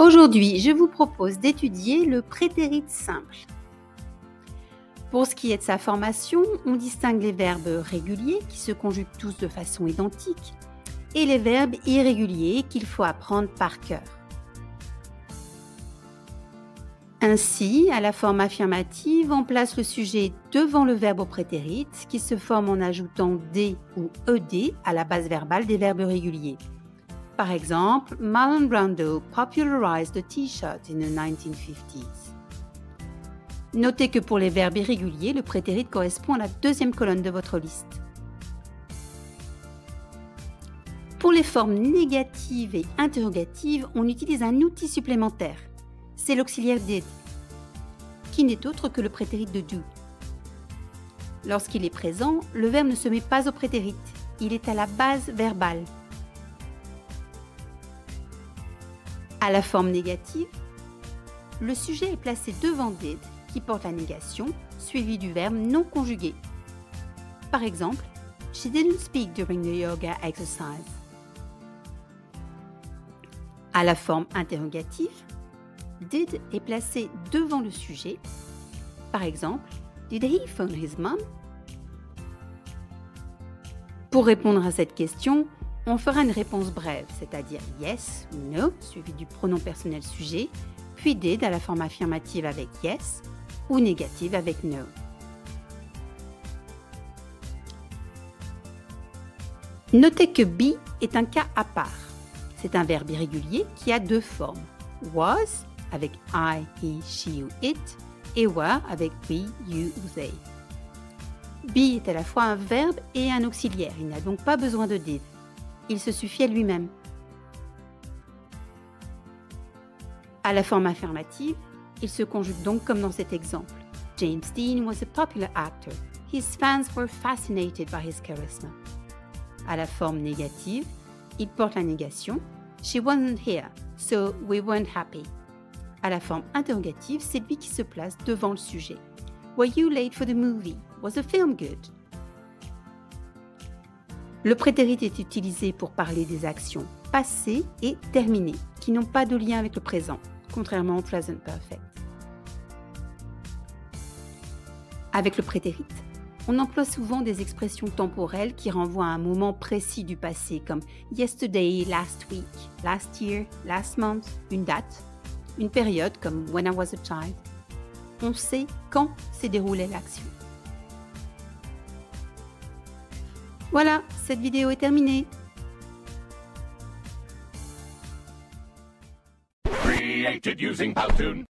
Aujourd'hui, je vous propose d'étudier le prétérit simple. Pour ce qui est de sa formation, on distingue les verbes réguliers qui se conjuguent tous de façon identique et les verbes irréguliers qu'il faut apprendre par cœur. Ainsi, à la forme affirmative, on place le sujet devant le verbe au prétérit qui se forme en ajoutant D ou ED à la base verbale des verbes réguliers. Par exemple, Marlon Brando popularized the T-shirt in the 1950s. Notez que pour les verbes irréguliers, le prétérit correspond à la deuxième colonne de votre liste. Pour les formes négatives et interrogatives, on utilise un outil supplémentaire. C'est l'auxiliaire did, qui n'est autre que le prétérit de do. Lorsqu'il est présent, le verbe ne se met pas au prétérit, il est à la base verbale. À la forme négative, le sujet est placé devant did, qui porte la négation, suivi du verbe non conjugué. Par exemple, She didn't speak during the yoga exercise. À la forme interrogative, did est placé devant le sujet. Par exemple, Did he phone his mom? Pour répondre à cette question, on fera une réponse brève, c'est-à-dire yes ou no, suivi du pronom personnel sujet, puis did à la forme affirmative avec yes ou négative avec no. Notez que be est un cas à part. C'est un verbe irrégulier qui a deux formes. Was avec I, he, she ou it et were avec we, you ou they. Be est à la fois un verbe et un auxiliaire, il n'a donc pas besoin de did. Il se suffit à lui-même. À la forme affirmative, il se conjugue donc comme dans cet exemple. James Dean was a popular actor. His fans were fascinated by his charisma. À la forme négative, il porte la négation. She wasn't here, so we weren't happy. À la forme interrogative, c'est lui qui se place devant le sujet. Were you late for the movie? Was the film good? Le prétérit est utilisé pour parler des actions passées et terminées, qui n'ont pas de lien avec le présent, contrairement au present perfect. Avec le prétérit, on emploie souvent des expressions temporelles qui renvoient à un moment précis du passé, comme yesterday, last week, last year, last month, une date, une période comme when I was a child. On sait quand s'est déroulée l'action. Voilà, cette vidéo est terminée. Created using Powtoon.